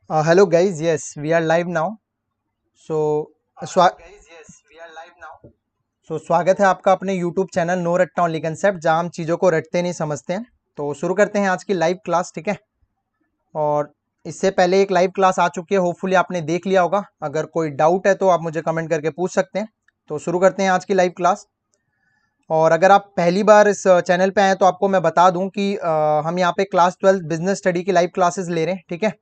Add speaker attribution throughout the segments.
Speaker 1: Hello guys, yes, we are live now. So, स्वा स्वागत है आपका अपने YouTube चैनल नो रट्टा ओनली कंसेप्ट, जहां हम चीज़ों को रटते नहीं समझते हैं। तो शुरू करते हैं आज की लाइव क्लास, ठीक है। और इससे पहले एक लाइव क्लास आ चुकी है, होपफुली आपने देख लिया होगा। अगर कोई डाउट है तो आप मुझे कमेंट करके पूछ सकते हैं। तो शुरू करते हैं आज की लाइव क्लास। और अगर आप पहली बार इस चैनल पे आए तो आपको मैं बता दूं कि हम यहाँ पे क्लास 12 बिजनेस स्टडी की लाइव क्लासेस ले रहे हैं, ठीक है।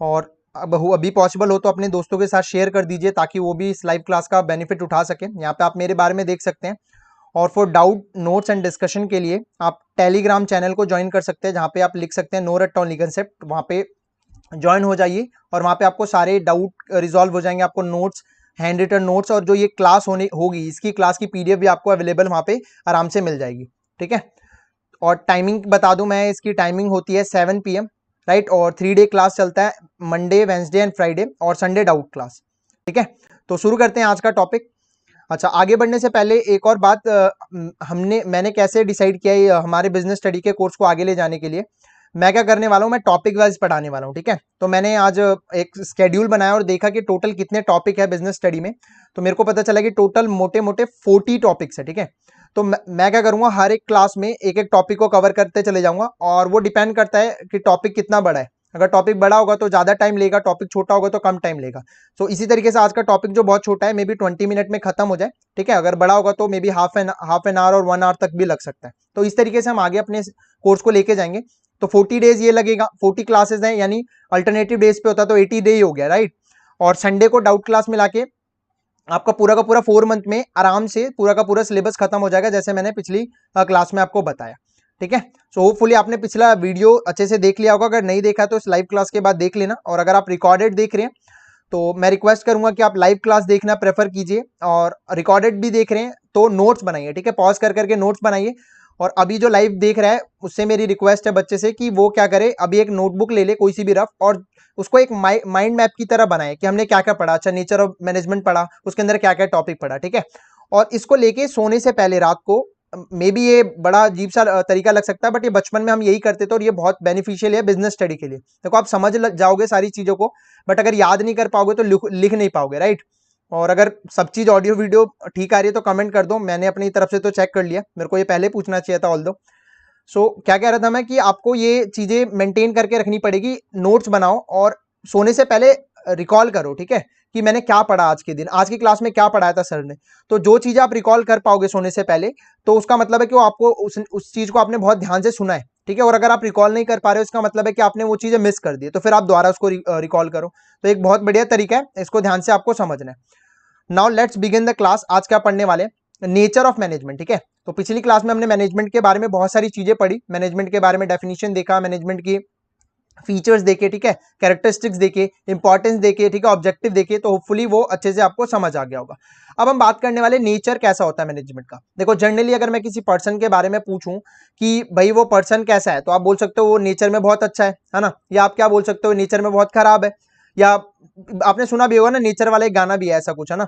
Speaker 1: और अब अभी पॉसिबल हो तो अपने दोस्तों के साथ शेयर कर दीजिए ताकि वो भी इस लाइव क्लास का बेनिफिट उठा सकें। यहाँ पे आप मेरे बारे में देख सकते हैं। और for doubt notes and discussion के लिए आप टेलीग्राम चैनल को ज्वाइन कर सकते हैं, जहाँ पे आप लिख सकते हैं नो रट्टा ओनली कंसेप्ट। वहाँ पे ज्वाइन हो जाइए और वहाँ पे आपको सारे डाउट रिजॉल्व हो जाएंगे। आपको नोट्स, हैंड रिटन नोट्स और जो ये क्लास होगी इसकी क्लास की पीडीएफ भी आपको अवेलेबल वहाँ पे आराम से मिल जाएगी, ठीक है। और टाइमिंग बता दूं मैं, इसकी टाइमिंग होती है 7 PM, राइट। और 3 डे क्लास चलता है, मंडे, वेंसडे एंड फ्राइडे, और संडे डाउट क्लास, ठीक है। तो शुरू करते हैं आज का टॉपिक। अच्छा, आगे बढ़ने से पहले एक और बात, मैंने कैसे डिसाइड किया ये हमारे बिजनेस स्टडी के कोर्स को आगे ले जाने के लिए। मैं क्या करने वाला हूँ, मैं टॉपिक वाइज पढ़ाने वाला हूँ, ठीक है। तो मैंने आज एक स्केड्यूल बनाया और देखा कि टोटल कितने टॉपिक है बिजनेस स्टडी में। तो मेरे को पता चला कि टोटल मोटे मोटे 40 टॉपिक्स है, ठीक है। तो मैं क्या करूंगा, हर एक क्लास में एक एक टॉपिक को कवर करते चले जाऊंगा, और वो डिपेंड करता है कि टॉपिक कितना बड़ा है। अगर टॉपिक बड़ा होगा तो ज्यादा टाइम लेगा, टॉपिक छोटा होगा तो कम टाइम लेगा। तो इसी तरीके से आज का टॉपिक जो बहुत छोटा है, मे बी 20 मिनट में खत्म हो जाए, ठीक है। अगर बड़ा होगा तो may be half an hour और 1 आवर तक भी लग सकता है। तो इस तरीके से हम आगे अपने कोर्स को लेके जाएंगे। तो 40 डेज ये लगेगा, 40 क्लासेस हैं, यानी अल्टरनेटिव डेज पे होता तो 80 डे ही हो गया, राइट। और संडे को डाउट क्लास मिला के आपका पूरा का पूरा 4 मंथ में आराम से पूरा का पूरा सिलेबस खत्म हो जाएगा, जैसे मैंने पिछली क्लास में आपको बताया, ठीक है। सो होपफुली आपने पिछला वीडियो अच्छे से देख लिया होगा। अगर नहीं देखा तो इस लाइव क्लास के बाद देख लेना। और अगर आप रिकॉर्डेड देख रहे हैं तो मैं रिक्वेस्ट करूंगा कि आप लाइव क्लास देखना प्रेफर कीजिए, और रिकॉर्डेड भी देख रहे हैं तो नोट्स बनाइए, ठीक है। पॉज कर करके नोट्स बनाइए। और अभी जो लाइव देख रहा है उससे मेरी रिक्वेस्ट है बच्चे से कि वो क्या करे, अभी एक नोटबुक ले ले कोई सी भी रफ, और उसको एक माइंड मैप की तरह बनाए कि हमने क्या क्या पढ़ा। अच्छा, नेचर ऑफ मैनेजमेंट पढ़ा, उसके अंदर क्या क्या टॉपिक पढ़ा, ठीक है। और इसको लेके सोने से पहले रात को, मे बी ये बड़ा अजीब सा तरीका लग सकता है, बट ये बचपन में हम यही करते थे और ये बहुत बेनिफिशियल है बिजनेस स्टडी के लिए। देखो, आप समझ जाओगे सारी चीजों को, बट अगर याद नहीं कर पाओगे तो लिख नहीं पाओगे, राइट। और अगर सब चीज ऑडियो वीडियो ठीक आ रही है तो कमेंट कर दो, मैंने अपनी तरफ से तो चेक कर लिया, मेरे को ये पहले पूछना चाहिए था ऑल दो। सो क्या कह रहा था मैं, कि आपको ये चीजें मेंटेन करके रखनी पड़ेगी। नोट्स बनाओ और सोने से पहले रिकॉल करो, ठीक है, कि मैंने क्या पढ़ा आज के दिन, आज की क्लास में क्या पढ़ाया था सर ने। तो जो चीजें आप रिकॉल कर पाओगे सोने से पहले, तो उसका मतलब है कि वो आपको उस चीज को आपने बहुत ध्यान से सुना है, ठीक है। और अगर आप रिकॉल नहीं कर पा रहे हो, इसका मतलब है कि आपने वो चीजें मिस कर दी, तो फिर आप दोबारा उसको रिकॉल करो। तो एक बहुत बढ़िया तरीका है, इसको ध्यान से आपको समझना है। Now let's begin the class. आज क्या पढ़ने वाले, नेचर ऑफ मैनेजमेंट, ठीक है। तो पिछली क्लास में हमने मैनेजमेंट के बारे में बहुत सारी चीजें पढ़ी, मैनेजमेंट के बारे में डेफिनेशन देखा, मैनेजमेंट की फीचर्स देखे, ठीक है, कैरेक्टरिस्टिक्स देखे, इंपॉर्टेंस देखे, ठीक है, ऑब्जेक्टिव देखे। तो होपफुली वो अच्छे से आपको समझ आ गया होगा। अब हम बात करने वाले नेचर कैसा होता है मैनेजमेंट का। देखो, जनरली अगर मैं किसी पर्सन के बारे में पूछूं कि भाई वो पर्सन कैसा है, तो आप बोल सकते हो वो नेचर में बहुत अच्छा है ना। या आप क्या बोल सकते हो, नेचर में बहुत खराब है। या आपने सुना भी होगा ना, नेचर वाला एक गाना भी है ऐसा कुछ, है ना।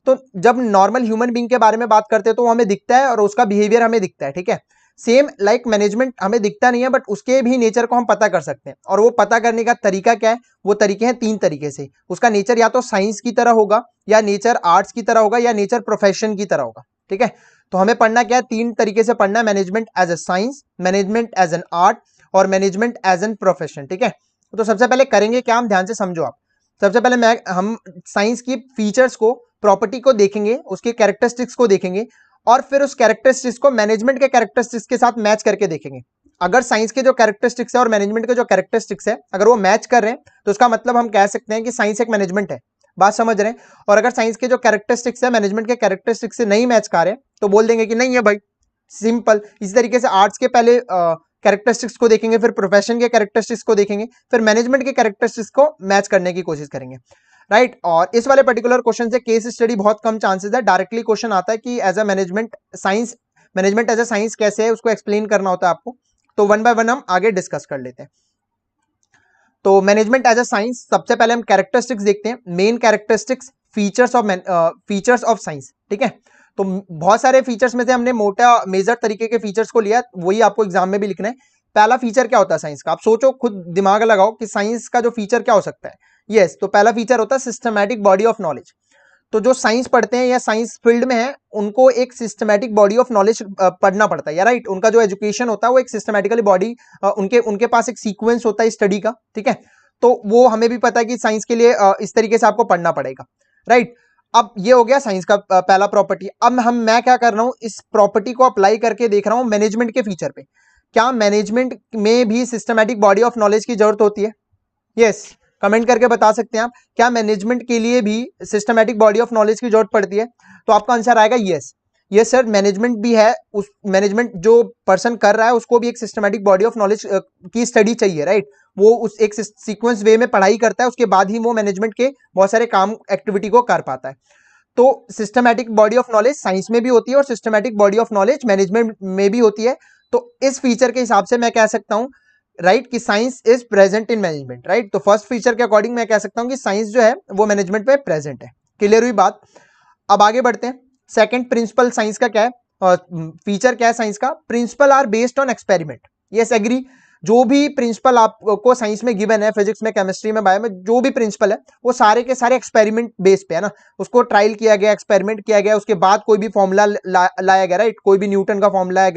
Speaker 1: तो जब नॉर्मल ह्यूमन बींग के बारे में बात करते हैं तो वो हमें दिखता है और उसका बिहेवियर हमें दिखता है, ठीक है। सेम लाइक मैनेजमेंट हमें दिखता नहीं है, बट उसके भी नेचर को हम पता कर सकते हैं। और वो पता करने का तरीका क्या है, वो तरीके हैं 3 तरीके से। उसका नेचर या तो साइंस की तरह होगा, या नेचर आर्ट्स की तरह होगा, या नेचर प्रोफेशन की तरह होगा, ठीक है। तो हमें पढ़ना क्या है, 3 तरीके से पढ़ना है, management as a science, management as an art, और मैनेजमेंट एज एन प्रोफेशन, ठीक है। तो सबसे पहले करेंगे क्या, हम ध्यान से समझो आप। सबसे पहले हम साइंस की फीचर्स को, प्रॉपर्टी को देखेंगे, उसके कैरेक्टरिस्टिक्स को देखेंगे, और फिर उस कैरेक्टरिस्टिक्स को मैनेजमेंट के कैरेक्टरिस्टिक्स के साथ मैच करके देखेंगे। अगर साइंस के जो कैरेक्टरिस्टिक्स है और मैनेजमेंट के जो कैरेक्टरिस्टिक्स है, अगर वो मैच कर रहे हैं तो उसका मतलब हम कह सकते हैं कि साइंस एक मैनेजमेंट है। बात समझ रहे हैं। और अगर साइंस के जो कैरेक्टरिस्टिक्स है मैनेजमेंट के कैरेक्टरिस्टिक्स से नहीं मैच कर रहे तो बोल देंगे कि नहीं है भाई, सिंपल। इसी तरीके से आर्ट्स के पहले कैरेक्टरिस्टिक्स को देखेंगे, फिर प्रोफेशन के कैरेक्टरिस्टिक्स को देखेंगे, फिर मैनेजमेंट के कैरेक्टरिस्टिक्स को मैच करने की कोशिश करेंगे, राइट। और इस वाले पर्टिकुलर क्वेश्चन से केस स्टडी बहुत कम चांसेस है, डायरेक्टली क्वेश्चन आता है कि as a management science, management as a science कैसे है उसको एक्सप्लेन करना होता है आपको। तो वन बाय वन हम आगे डिस्कस कर लेते हैं। तो मैनेजमेंट एज अ साइंस, सबसे पहले हम कैरेक्टरिस्टिक्स देखते हैं, main characteristics, features of science, ठीक है। तो बहुत सारे फीचर्स में से हमने मोटा मेजर तरीके के फीचर्स को लिया, वही आपको एग्जाम में भी लिखना है पहला फीचर क्या होता है साइंस का, आप सोचो, खुद दिमाग लगाओ कि साइंस का जो फीचर क्या हो सकता है। यस, तो पहला फीचर होता है सिस्टमैटिक बॉडी ऑफ नॉलेज। तो जो साइंस पढ़ते हैं या साइंस फील्ड में है, उनको एक सिस्टमैटिक बॉडी ऑफ नॉलेज पढ़ना पड़ता है, या राइट, उनका जो एजुकेशन होता है वो एक सिस्टमैटिकली बॉडी, उनके उनके पास एक सीक्वेंस होता है स्टडी का, ठीक है। तो वो हमें भी पता है कि साइंस के लिए इस तरीके से आपको पढ़ना पड़ेगा, राइट। अब ये हो गया साइंस का पहला प्रॉपर्टी। अब मैं क्या कर रहा हूं, इस प्रॉपर्टी को अप्लाई करके देख रहा हूं मैनेजमेंट के फीचर पे। क्या मैनेजमेंट में भी सिस्टमैटिक बॉडी ऑफ नॉलेज की जरूरत होती है? यस, कमेंट करके बता सकते हैं आप, क्या मैनेजमेंट के लिए भी सिस्टमैटिक बॉडी ऑफ नॉलेज की जरूरत पड़ती है? तो आपका आंसर आएगा यस। यस सर, मैनेजमेंट भी है, उस मैनेजमेंट जो पर्सन कर रहा है उसको भी एक सिस्टमैटिक बॉडी ऑफ नॉलेज की स्टडी चाहिए, राइट। वो उस एक सीक्वेंस वे में पढ़ाई करता है, उसके बाद ही वो मैनेजमेंट के बहुत सारे काम एक्टिविटी को कर पाता है। तो systematic body of knowledge science में भी होती है और systematic body of knowledge management में भी होती है। तो इस फीचर के हिसाब से मैं कह सकता हूं, राइट, कि science is present in management, right. तो फर्स्ट फीचर के अकॉर्डिंग मैं कह सकता हूं कि साइंस जो है वो मैनेजमेंट में प्रेजेंट है। क्लियर हुई बात? अब आगे बढ़ते हैं। सेकंड प्रिंसिपल साइंस का क्या है, फीचर क्या है साइंस का? Principle are based on experiment. Yes, agree. जो भी प्रिंसिपल आपको साइंस में गिवन है, फिजिक्स में, केमिस्ट्री में, बायो में, जो भी प्रिंसिपल है वो सारे के सारे एक्सपेरिमेंट बेस पे है ना। उसको ट्रायल किया गया, एक्सपेरिमेंट किया गया, उसके बाद कोई भी फॉर्मूला लाया गया, राइट। कोई भी न्यूटन का फॉर्मूला है,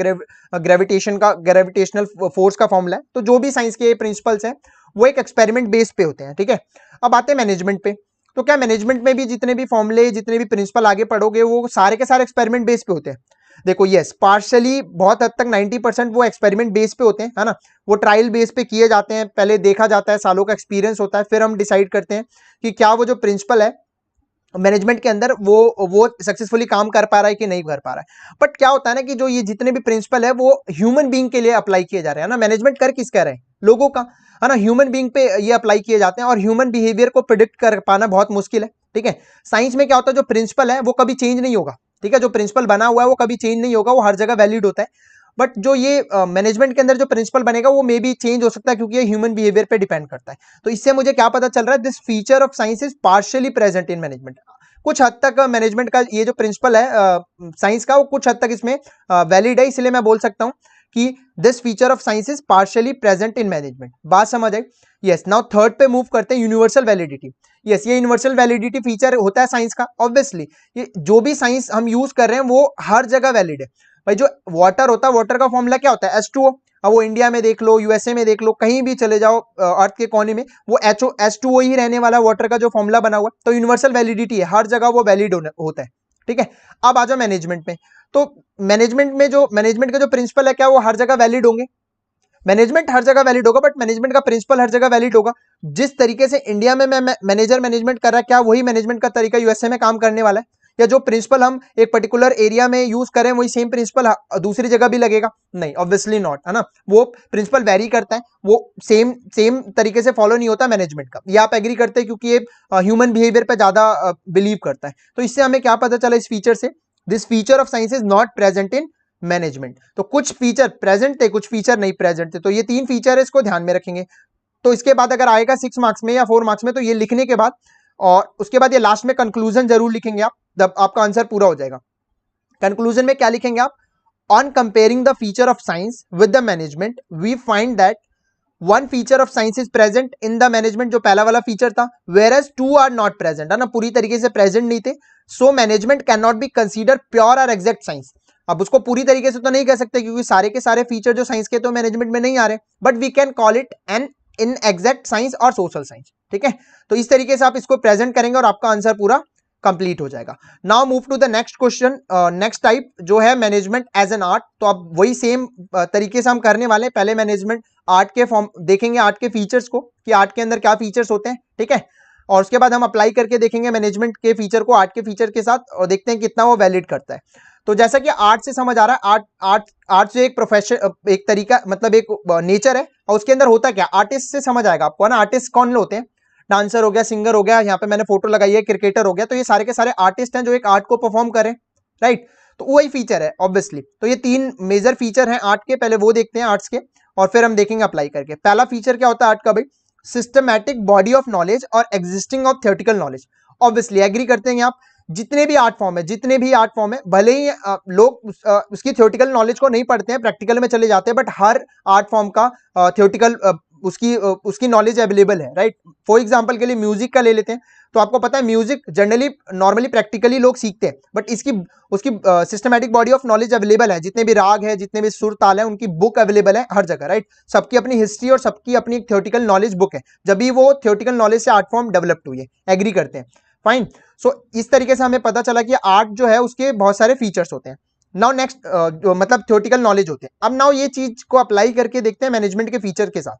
Speaker 1: ग्रेविटेशनल फोर्स का फॉर्मूला है। तो जो भी साइंस के प्रिंसिपल्स हैं वो एक एक्सपेरिमेंट बेस पे होते हैं, ठीक है। अब आते हैं मैनेजमेंट पे। तो क्या मैनेजमेंट में भी जितने भी फॉर्मूले, जितने भी प्रिंसिपल आगे पढ़ोगे वो सारे के सारे एक्सपेरिमेंट बेस पे होते हैं? देखो यस, पार्शियली, बहुत हद तक 90% वो एक्सपेरिमेंट बेस पे होते हैं, है ना। वो ट्रायल बेस पे किए जाते हैं, पहले देखा जाता है, सालों का एक्सपीरियंस होता है, फिर हम डिसाइड करते हैं कि क्या वो जो प्रिंसिपल है मैनेजमेंट के अंदर वो सक्सेसफुली काम कर पा रहा है कि नहीं कर पा रहा है। बट क्या होता है ना कि जो ये जितने भी प्रिंसिपल है वो ह्यूमन बीइंग के लिए अप्लाई किए जा रहे हैं ना। मैनेजमेंट कर किसका रहे हैं? लोगों का, है ना। ह्यूमन बीइंग पे ये अप्लाई किए जाते हैं और ह्यूमन बिहेवियर को प्रिडिक्ट कर पाना बहुत मुश्किल है, ठीक है। साइंस में क्या होता है, जो प्रिंसिपल है वो कभी चेंज नहीं होगा, ठीक है। जो प्रिंसिपल बना हुआ है वो कभी चेंज नहीं होगा, वो हर जगह वैलिड होता है। बट जो ये मैनेजमेंट के अंदर जो प्रिंसिपल बनेगा वो मे बी चेंज हो सकता है, क्योंकि ये ह्यूमन बिहेवियर पे डिपेंड करता है। तो इससे मुझे क्या पता चल रहा है, this feature of science is partially present in management. कुछ हद तक मैनेजमेंट का ये जो प्रिंसिपल है साइंस का, वो कुछ हद तक इसमें वैलिड है, इसलिए मैं बोल सकता हूं कि this feature of science is partially present in management. बात समझ आई? यस, नाउ थर्ड पे मूव करते हैं, यूनिवर्सल वैलिडिटी। यस, ये यूनिवर्सल वैलिडिटी फीचर होता है साइंस का। ऑब्वियसली ये जो भी साइंस हम यूज कर रहे हैं वो हर जगह वैलिड है। भाई जो वाटर होता है, वाटर का फॉर्मूला क्या होता है? H2O। अब वो इंडिया में देख लो, यूएसए में देख लो, कहीं भी चले जाओ अर्थ के कोने में, वो H2O ही रहने वाला वाटर का जो फॉर्मूला बना हुआ है। तो यूनिवर्सल वैलिडिटी है, हर जगह वो वैलिड होता है, ठीक है। अब आ जाओ मैनेजमेंट में। तो मैनेजमेंट का जो प्रिंसिपल है, क्या वो हर जगह वैलिड होंगे? मैनेजमेंट हर जगह वैलिड होगा, बट मैनेजमेंट का प्रिंसिपल हर जगह वैलिड होगा। जिस तरीके से इंडिया में मैनेजर मैनेजमेंट कर रहा है, क्या वही मैनेजमेंट का तरीका यूएसए में काम करने वाला है? या जो प्रिंसिपल हम एक पर्टिकुलर एरिया में यूज करें वही सेम प्रिंसिपल दूसरी जगह भी लगेगा? नहीं, ऑब्वियसली नॉट, है ना। वो प्रिंसिपल वेरी करता है, वो सेम तरीके से फॉलो नहीं होता मैनेजमेंट का। ये आप एग्री करते हैं, क्योंकि ये ह्यूमन बिहेवियर पे ज्यादा बिलीव करता है। तो इससे हमें क्या पता चला इस फीचर से? This feature of science is not present in management. तो कुछ फीचर प्रेजेंट थे, कुछ फीचर नहीं प्रेजेंट थे। तो ये 3 फीचर है, इसको ध्यान में रखेंगे। तो इसके बाद अगर आएगा 6 मार्क्स में या 4 मार्क्स में, तो ये लिखने के बाद और उसके बाद ये लास्ट में कंक्लूजन जरूर लिखेंगे आप, जब आपका आंसर पूरा हो जाएगा। कंक्लूजन में क्या लिखेंगे आप? On comparing the feature of science with the management we find that one feature of science is present in the management, जो पहला वाला फीचर था, whereas 2 are not present, है ना, पूरी तरीके से प्रेजेंट नहीं थे। So management can not be consider pure और एग्जैक्ट साइंस। अब उसको पूरी तरीके से तो नहीं कह सकते, क्योंकि सारे के सारे फीचर जो साइंस के तो मैनेजमेंट में नहीं आ रहे, but we can call it an inexact science और सोशल साइंस, ठीक है। तो इस तरीके से आप इसको प्रेजेंट करेंगे और आपका आंसर पूरा कंप्लीट हो जाएगा। Now move to the next question, next type जो है मैनेजमेंट एज एन आर्ट। तो अब वही सेम तरीके से हम करने वाले हैं। पहले मैनेजमेंट आर्ट के फॉर्म देखेंगे, आर्ट के फीचर्स को, कि आर्ट के अंदर क्या फीचर्स होते हैं, ठीक है। और उसके बाद हम अप्लाई करके देखेंगे मैनेजमेंट के फीचर को आर्ट के फीचर के साथ, और देखते हैं कितना वो वैलिड करता है। तो जैसा कि आर्ट से समझ आ रहा है, आर्ट से एक प्रोफेशन, एक तरीका, मतलब एक नेचर है, और उसके अंदर होता क्या, आर्टिस्ट से समझ आएगा आपको, है ना। आर्टिस्ट कौन होते हैं? डांसर हो गया, सिंगर हो गया, यहाँ पे मैंने फोटो लगाई है, क्रिकेटर हो गया। तो ये सारे के सारे आर्टिस्ट हैं जो एक आर्ट को परफॉर्म करें, राइट। तो वही फीचर है ऑब्वियसली। तो ये 3 मेजर फीचर हैं आर्ट के, पहले वो देखते हैं आर्ट्स के, और फिर हम देखेंगे अप्लाई करके। पहला फीचर क्या होता है आर्ट का भाई? सिस्टमैटिक बॉडी ऑफ नॉलेज और existing of theoretical knowledge. Obviously agree करते हैं आप, जितने भी आर्ट फॉर्म है, जितने भी आर्ट फॉर्म है, भले ही लोग उसकी थ्योरेटिकल नॉलेज को नहीं पढ़ते हैं, प्रैक्टिकल में चले जाते हैं, बट हर आर्ट फॉर्म का थ्योरेटिकल उसकी नॉलेज अवेलेबल है, राइट। फॉर एग्जांपल के लिए म्यूजिक का ले लेते हैं, तो आपको पता है म्यूजिक जनरली नॉर्मली प्रैक्टिकली लोग सीखते हैं, बट इसकी उसकी systematic body of knowledge available है, जितने भी राग है, जितने भी सुर ताल है, उनकी बुक अवेलेबल है हर जगह, राइट। सबकी अपनी हिस्ट्री और सबकी अपनी एक थ्योरेटिकल नॉलेज बुक है, जब भी वो थ्योरेटिकल नॉलेज से आर्ट फॉर्म डेवलप्ड हुई है, एग्री करते हैं, फाइन। सो इस तरीके से हमें पता चला कि आर्ट जो है उसके बहुत सारे फीचर्स होते हैं। नाउ नेक्स्ट मतलब थ्योरेटिकल नॉलेज होते हैं। अब नाउ ये चीज को अप्लाई करके देखते हैं मैनेजमेंट के फीचर के साथ।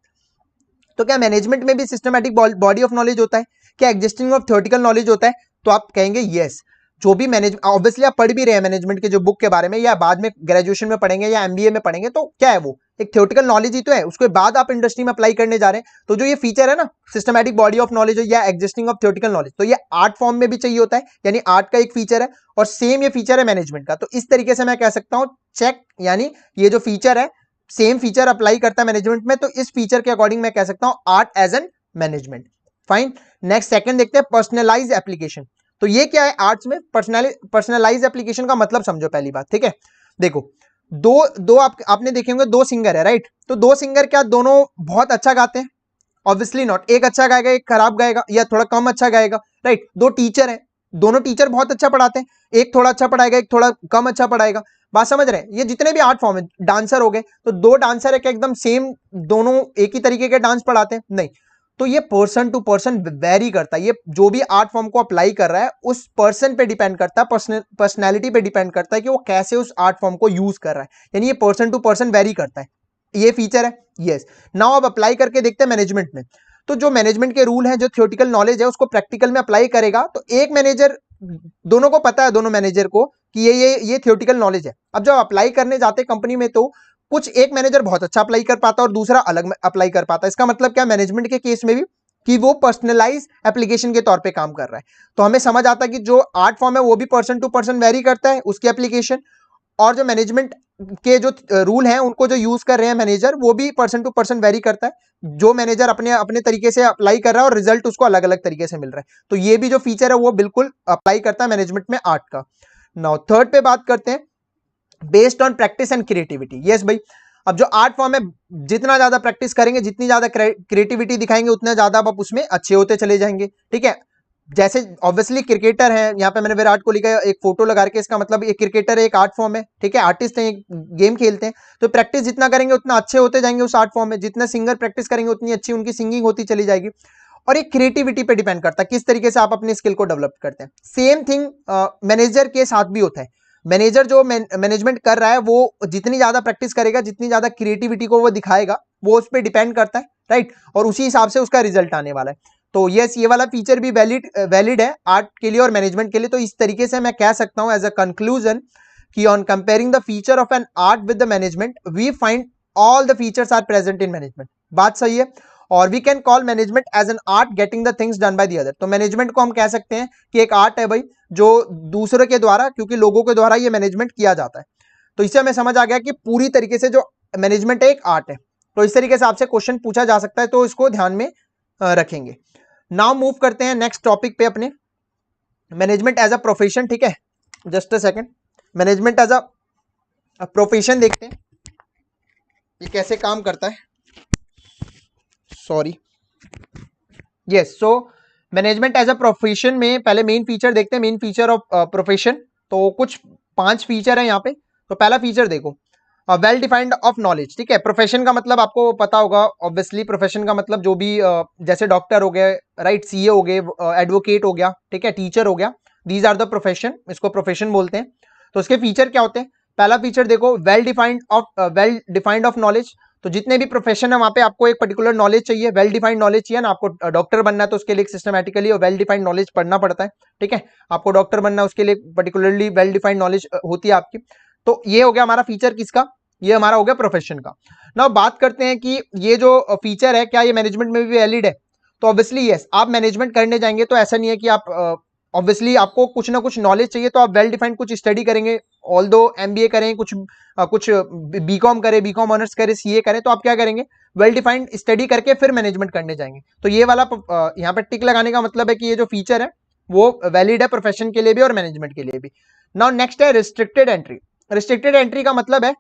Speaker 1: तो क्या मैनेजमेंट में भी सिस्टमैटिक बॉडी ऑफ नॉलेज होता है, क्या एग्जिस्टिंग ऑफ थ्योरेटिकल नॉलेज होता है? तो आप कहेंगे यस, जो भी मैनेज ऑब्वियसली आप पढ़ भी रहे हैं मैनेजमेंट के जो बुक के बारे में, या बाद में ग्रेजुएशन में पढ़ेंगे या एमबीए में पढ़ेंगे, तो क्या है वो एक थ्योरेटिकल नॉलेज ही तो है, उसके बाद आप इंडस्ट्री में अप्लाई करने जा रहे हैं। तो जो ये फीचर है ना सिस्टमैटिक बॉडी ऑफ नॉलेज या एग्जिस्टिंग ऑफ थ्योरेटिकल नॉलेज, तो ये आर्ट फॉर्म में भी चाहिए होता है, यानी आर्ट का एक फीचर है, और सेम ये फीचर है मैनेजमेंट का। तो इस तरीके से मैं कह सकता हूं चेक, यानी ये जो फीचर है सेम फीचर अप्लाई करता है मैनेजमेंट में, तो इस फीचर के अकॉर्डिंग मैं कह सकता हूं art as an management, fine. Next second देखते हैं पर्सनलाइज एप्लीकेशन। तो ये क्या है आर्ट्स में पर्सनलाइज एप्लीकेशन का मतलब समझो पहली बात, ठीक है। देखो दो आपने देखे होंगे, दो सिंगर है, राइट। तो दो सिंगर क्या दोनों बहुत अच्छा गाते हैं? ऑब्वियसली नॉट, एक अच्छा गाएगा एक खराब गाएगा या थोड़ा कम अच्छा गाएगा, राइट। दो टीचर है, दोनों टीचर बहुत अच्छा पढ़ाते हैं, एक थोड़ा अच्छा पढ़ाएगा एक थोड़ा कम अच्छा पढ़ाएगा, बात समझ रहे हैं। ये जितने भी आर्ट फॉर्म है, डांसर हो गए, तो दो डांसर है क्या एकदम सेम दोनों एक ही तरीके के डांस पढ़ाते हैं? नहीं। तो ये पर्सन टू पर्सन वेरी करता है, ये जो भी आर्ट फॉर्म को अप्लाई कर रहा है उस पर्सन पे डिपेंड करता है, पर्सनैलिटी पे डिपेंड करता है कि वो कैसे उस आर्ट फॉर्म को यूज कर रहा है, यानी ये पर्सन टू पर्सन वेरी करता है, ये फीचर है, यस। नाउ अब अप्लाई करके देखते हैं मैनेजमेंट में। तो जो मैनेजमेंट के रूल हैं, जो थ्योरेटिकल नॉलेज है उसको प्रैक्टिकल में अप्लाई करेगा, तो एक मैनेजर, दोनों को पता है, दोनों मैनेजर को कि ये थ्योरेटिकल नॉलेज है। अब जब अप्लाई करने जाते कंपनी में, तो कुछ एक मैनेजर बहुत अच्छा अप्लाई कर पाता है और दूसरा अलग अप्लाई कर पाता है। इसका मतलब क्या मैनेजमेंट के केस में भी कि वो पर्सनलाइज एप्लीकेशन के तौर पे काम कर रहा है। तो हमें समझ आता है कि जो आर्ट फॉर्म है वो भी पर्सन टू पर्सन वेरी करता है उसकी एप्लीकेशन, और जो मैनेजमेंट के जो रूल हैं उनको जो यूज कर रहे हैं मैनेजर, वो भी पर्सन टू पर्सन वेरी करता है। जो मैनेजर अपने अपने तरीके से अप्लाई कर रहा है और रिजल्ट उसको अलग अलग तरीके से मिल रहा है, तो ये भी जो फीचर है वो बिल्कुल अप्लाई करता है मैनेजमेंट में आर्ट का। नाउ थर्ड पे बात करते हैं, based on practice and creativity. Yes भाई, अब जो आर्ट फॉर्म है जितना ज्यादा प्रैक्टिस करेंगे, जितनी ज्यादा क्रिएटिविटी दिखाएंगे, उतना ज्यादा आप उसमें अच्छे होते चले जाएंगे, ठीक है। जैसे ऑब्वियसली क्रिकेटर है, यहाँ पे मैंने विराट कोहली का एक फोटो लगा के, इसका मतलब एक क्रिकेटर है, एक आर्ट फॉर्म है, ठीक है, आर्टिस्ट है, गेम खेलते हैं। तो प्रैक्टिस जितना करेंगे उतना अच्छे होते जाएंगे उस आर्ट फॉर्म में, जितना सिंगर प्रैक्टिस करेंगे उतनी अच्छी उनकी सिंगिंग होती चली जाएगी। और एक क्रिएटिविटी पे डिपेंड करता है किस तरीके से आप अपने स्किल को डेवलप करते हैं। सेम थिंग मैनेजर के साथ भी होता है। मैनेजर जो मैनेजमेंट कर रहा है वो जितनी ज्यादा प्रैक्टिस करेगा, जितनी ज्यादा क्रिएटिविटी को वो दिखाएगा, वो उस पर डिपेंड करता है, राइट। और उसी हिसाब से उसका रिजल्ट आने वाला है। तो यस, ये वाला फीचर भी वैलिड है आर्ट के लिए और मैनेजमेंट के लिए। तो इस तरीके से मैं कह सकता हूं एज अ कंक्लूजन कि on comparing the feature of an art with the management, we find all the features are present in management. बात सही है। और we can call management as an art getting the things done by the other. तो management को हम कह सकते हैं कि एक आर्ट है भाई, जो दूसरे के द्वारा, क्योंकि लोगों के द्वारा ये मैनेजमेंट किया जाता है। तो इससे हमें समझ आ गया कि पूरी तरीके से जो मैनेजमेंट है एक आर्ट है। तो इस तरीके से आपसे क्वेश्चन पूछा जा सकता है, तो इसको ध्यान में रखेंगे। नाउ मूव करते हैं नेक्स्ट टॉपिक पे अपने, मैनेजमेंट एज अ प्रोफेशन, ठीक है। Just a second, management as a profession देखते हैं ये कैसे काम करता है। Sorry, yes. So management as a profession में पहले मेन फीचर देखते हैं, मेन फीचर ऑफ प्रोफेशन। तो कुछ 5 फीचर है यहाँ पे। तो पहला फीचर देखो, वेल डिफाइंड ऑफ नॉलेज, ठीक है। प्रोफेशन का मतलब आपको पता होगा ऑब्वियसली, प्रोफेशन का मतलब जो भी जैसे डॉक्टर हो गए, राइट, सीए हो गए, एडवोकेट हो गया, ठीक है, टीचर हो गया, दीज आर द प्रोफेशन, इसको प्रोफेशन बोलते हैं। तो उसके फीचर क्या होते हैं? पहला फीचर देखो, वेल डिफाइंड ऑफ नॉलेज। तो जितने भी प्रोफेशन है वहां पे आपको एक पर्टिकुलर नॉलेज चाहिए, वेल डिफाइंड नॉलेज चाहिए ना। आपको डॉक्टर बनना है तो उसके लिए सिस्टमैटिकली और वेल डिफाइंड नॉलेज पढ़ना पड़ता है, ठीक है। आपको डॉक्टर बनना है उसके लिए पर्टिकुलरली वेल डिफाइंड नॉलेज होती है आपकी। तो ये हो गया हमारा फीचर किसका, ये हमारा हो गया प्रोफेशन का। नाउ बात करते हैं कि ये जो फीचर है क्या ये मैनेजमेंट में भी वैलिड है? तो ऑब्वियसली यस। आप मैनेजमेंट करने जाएंगे तो ऐसा नहीं है कि आप ऑब्वियसली आपको कुछ ना कुछ नॉलेज चाहिए, तो आप वेल डिफाइंड कुछ स्टडी करेंगे, ऑल दो एमबीए करें, कुछ बीकॉम करें, बीकॉम ऑनर्स करें, सीए करें, तो आप क्या करेंगे, वेल डिफाइंड स्टडी करके फिर मैनेजमेंट करने जाएंगे। तो ये वाला यहाँ पे टिक लगाने का मतलब है कि ये जो फीचर है वो वैलिड है प्रोफेशन के लिए भी और मैनेजमेंट के लिए भी। नाउ नेक्स्ट है रिस्ट्रिक्टेड एंट्री। रिस्ट्रिक्टेड एंट्री का मतलब है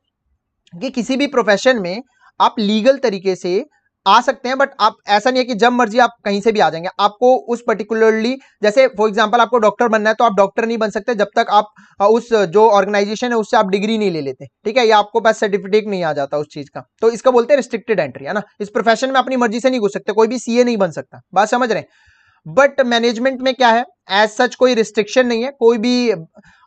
Speaker 1: कि किसी भी प्रोफेशन में आप लीगल तरीके से आ सकते हैं, बट आप ऐसा नहीं है कि जब मर्जी आप कहीं से भी आ जाएंगे। आपको उस पर्टिकुलरली, जैसे फॉर एग्जांपल आपको डॉक्टर बनना है तो आप डॉक्टर नहीं बन सकते जब तक आप उस जो ऑर्गेनाइजेशन है उससे आप डिग्री नहीं ले लेते, ठीक है, या आपको पास सर्टिफिकेट नहीं आ जाता उस चीज का, तो इसका बोलते हैं रिस्ट्रिक्टेड एंट्री, है ना। इस प्रोफेशन में अपनी मर्जी से नहीं घुस सकते, कोई भी सीए नहीं बन सकता, बात समझ रहे हैं। बट मैनेजमेंट में क्या है, एज सच कोई रिस्ट्रिक्शन नहीं है, कोई भी,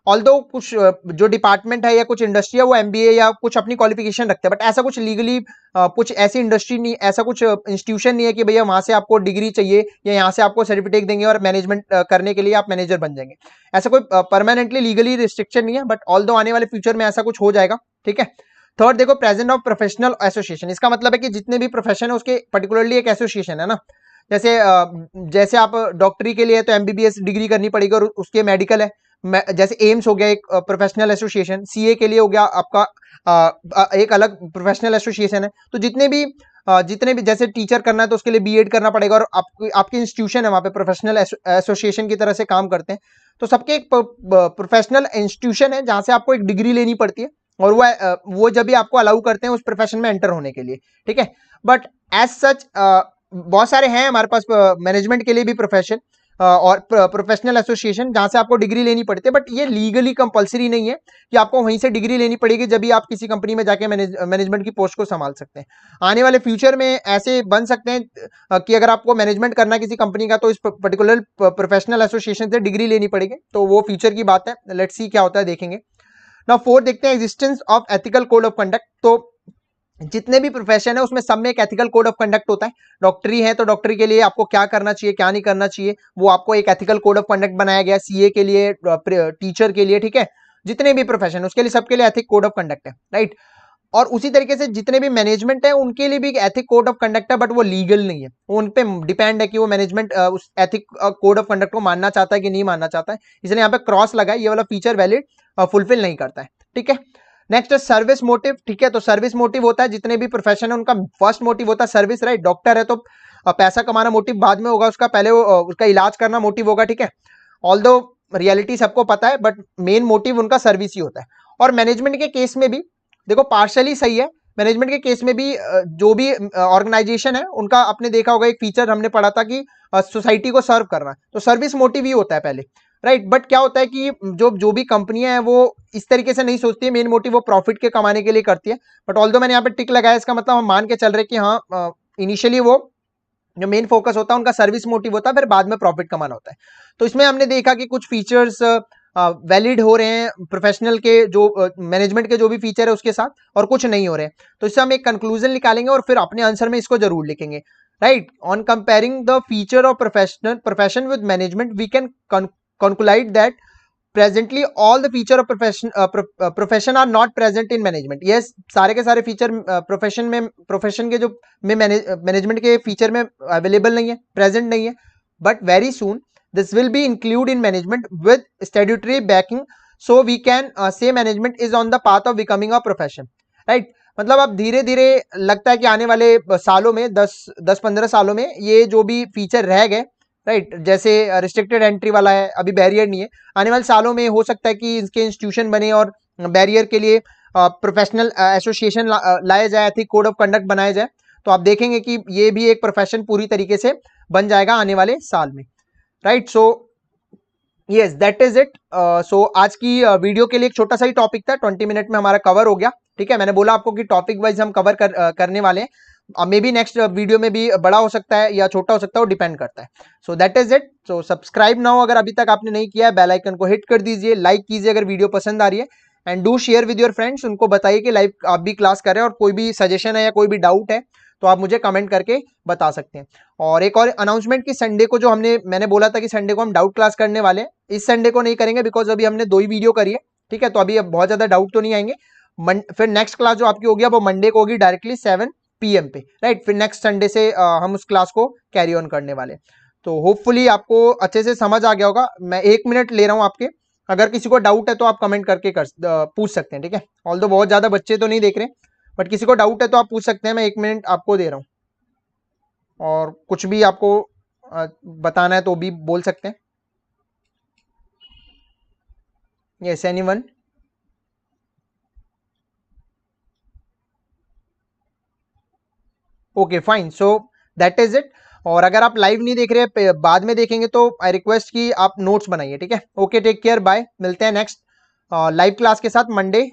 Speaker 1: ऑल्दो कुछ जो डिपार्टमेंट है या कुछ इंडस्ट्री है वो एमबीए या कुछ अपनी क्वालिफिकेशन रखते हैं, बट ऐसा कुछ लीगली कुछ ऐसी इंडस्ट्री नहीं, ऐसा कुछ इंस्टीट्यूशन नहीं है कि भैया वहां से आपको डिग्री चाहिए या यहाँ से आपको सर्टिफिकेट देंगे और मैनेजमेंट करने के लिए आप मैनेजर बन जाएंगे। ऐसा कोई परमानेंटली लीगली रिस्ट्रिक्शन नहीं है, बट ऑल्दो आने वाले फ्यूचर में ऐसा कुछ हो जाएगा, ठीक है। थर्ड देखो, प्रेजेंट ऑफ प्रोफेशनल एसोसिएशन। इसका मतलब है कि जितने भी प्रोफेशन है उसके पर्टिकुलरली एक एसोसिएशन है ना। जैसे जैसे आप डॉक्टरी के लिए तो एमबीबीएस डिग्री करनी पड़ेगी और उसके मेडिकल है, जैसे एम्स हो गया एक प्रोफेशनल एसोसिएशन, सीए के लिए हो गया आपका एक अलग प्रोफेशनल एसोसिएशन है। तो जितने भी जैसे टीचर करना है तो उसके लिए बीएड करना पड़ेगा और आपकी इंस्टीट्यूशन है वहां पे प्रोफेशनल एसोसिएशन की तरह से काम करते हैं। तो सबके एक प्रोफेशनल इंस्टीट्यूशन है जहां से आपको एक डिग्री लेनी पड़ती है और वो जब भी आपको अलाउ करते हैं उस प्रोफेशन में एंटर होने के लिए, ठीक है। बट एज सच बहुत सारे हैं हमारे पास मैनेजमेंट के लिए भी प्रोफेशन और प्रोफेशनल एसोसिएशन जहां से आपको डिग्री लेनी पड़ती है, बट ये लीगली कंपलसरी नहीं है कि आपको वहीं से डिग्री लेनी पड़ेगी जब भी आप किसी कंपनी में जाके मैनेजमेंट की पोस्ट को संभाल सकते हैं। आने वाले फ्यूचर में ऐसे बन सकते हैं कि अगर आपको मैनेजमेंट करना है किसी कंपनी का तो इस पर्टिकुलर प्रोफेशनल एसोसिएशन से डिग्री लेनी पड़ेगी, तो वो फ्यूचर की बात है, लेट्स सी क्या होता है, देखेंगे। नाउ फोर्थ देखते हैं existence of ethical code of conduct. तो जितने भी प्रोफेशन है उसमें सब में एक एथिकल कोड ऑफ कंडक्ट होता है। डॉक्टरी है तो डॉक्टरी के लिए आपको क्या करना चाहिए क्या नहीं करना चाहिए वो आपको एक एथिकल कोड ऑफ कंडक्ट बनाया गया, सीए के लिए, टीचर के लिए, ठीक है, जितने भी प्रोफेशन उसके लिए सबके लिए एथिक कोड ऑफ कंडक्ट है, राइट। और उसी तरीके से जितने भी मैनेजमेंट है उनके लिए भी एक एथिक कोड ऑफ कंडक्ट है, बट वो लीगल नहीं है, वो उन पे डिपेंड है कि वो मैनेजमेंट उस एथिक कोड ऑफ कंडक्ट को मानना चाहता है कि नहीं मानना चाहता है, इसलिए यहाँ पे क्रॉस लगा है, ये वाला फीचर वैलिड फुलफिल नहीं करता है, ठीक है। नेक्स्ट है सर्विस मोटिव, ठीक है। तो सर्विस मोटिव होता है जितने भी प्रोफेशन है उनका फर्स्ट मोटिव होता है सर्विस, राइट। डॉक्टर है तो पैसा कमाना मोटिव बाद में होगा उसका, पहले वो उसका इलाज करना मोटिव होगा, ठीक है। ऑल्दो रियलिटी सबको पता है बट मेन मोटिव उनका सर्विस ही होता है। और मैनेजमेंट के केस में भी देखो पार्शली सही है, मैनेजमेंट के केस में भी जो भी ऑर्गेनाइजेशन है उनका आपने देखा होगा एक फीचर हमने पढ़ा था कि सोसाइटी को सर्व करना, तो सर्विस मोटिव ही होता है पहले, राइट। बट क्या होता है कि जो भी कंपनियां हैं वो इस तरीके से नहीं सोचती है, मेन मोटिव वो प्रॉफिट के कमाने के लिए करती है। बट ऑल्दो मैंने यहाँ पे टिक लगाया, इसका मतलब हम मान के चल रहे कि हाँ इनिशियली वो जो मेन फोकस होता है उनका सर्विस मोटिव होता है, फिर बाद में प्रॉफिट कमाना होता है। तो इसमें हमने देखा कि कुछ फीचर्स वैलिड हो रहे हैं प्रोफेशनल के, जो मैनेजमेंट के जो भी फीचर है उसके साथ, और कुछ नहीं हो रहे हैं। तो इससे हम एक कंक्लूजन निकालेंगे और फिर अपने आंसर में इसको जरूर लिखेंगे, right. On comparing the feature of profession with management we can conclude that presently all the feature of profession are not present in management। yes, सारे के सारे फीचर प्रोफेशन के जो में मैनेजमेंट के फीचर में अवेलेबल नहीं है, प्रेजेंट नहीं है, but very soon this will be include in management with statutory backing, so we can say management is on the path of becoming a profession, right. मतलब अब धीरे धीरे लगता है कि आने वाले सालों में 10-15 सालों में ये जो भी फीचर रह गए, राइट, जैसे रिस्ट्रिक्टेड एंट्री वाला है अभी बैरियर नहीं है, आने वाले सालों में हो सकता है कि इसके इंस्टीट्यूशन बने और बैरियर के लिए प्रोफेशनल एसोसिएशन लाया जाए, एथिक कोड ऑफ कंडक्ट बनाया जाए, तो आप देखेंगे कि ये भी एक प्रोफेशन पूरी तरीके से बन जाएगा आने वाले साल में, right. So yes that is it. So आज की वीडियो के लिए एक छोटा सा ही टॉपिक था, 20 मिनट में हमारा कवर हो गया, ठीक है। मैंने बोला आपको कि टॉपिक वाइज हम कवर करने वाले हैं, मे बी नेक्स्ट वीडियो में भी बड़ा हो सकता है या छोटा हो सकता है, वो डिपेंड करता है। So that is it. So subscribe ना हो अगर अभी तक आपने नहीं किया है, बेल आइकन को हिट कर दीजिए, लाइक कीजिए अगर वीडियो पसंद आ रही है, and do share with your friends, उनको बताइए कि लाइव आप भी क्लास कर रहे हैं, और कोई भी सजेशन है या कोई भी डाउट है तो आप मुझे कमेंट करके बता सकते हैं। और एक और अनाउंसमेंट की संडे को जो मैंने बोला था कि संडे को हम डाउट क्लास करने वाले हैं, इस संडे को नहीं करेंगे बिकॉज अभी हमने 2 ही वीडियो करी है, ठीक है। तो अभी बहुत ज्यादा डाउट तो नहीं आएंगे। फिर नेक्स्ट क्लास जो आपकी होगी वो मंडे को होगी डायरेक्टली 7 PM पे, राइट। फिर नेक्स्ट संडे से हम उस क्लास को कैरी ऑन करने वाले। तो होपफुली आपको अच्छे से समझ आ गया होगा। मैं 1 मिनट ले रहा हूँ आपके, अगर किसी को डाउट है तो आप कमेंट करके पूछ सकते हैं, ठीक है। ऑल्दो बहुत ज्यादा बच्चे तो नहीं देख रहे, बट किसी को डाउट है तो आप पूछ सकते हैं, मैं 1 मिनट आपको दे रहा हूँ, और कुछ भी आपको बताना है तो भी बोल सकते हैं। Yes, anyone? Okay fine, so that is it. और अगर आप लाइव नहीं देख रहे हैं, बाद में देखेंगे, तो आई रिक्वेस्ट कि आप नोट्स बनाइए, ठीक है। ओके, टेक केयर, बाय, मिलते हैं नेक्स्ट लाइव क्लास के साथ मंडे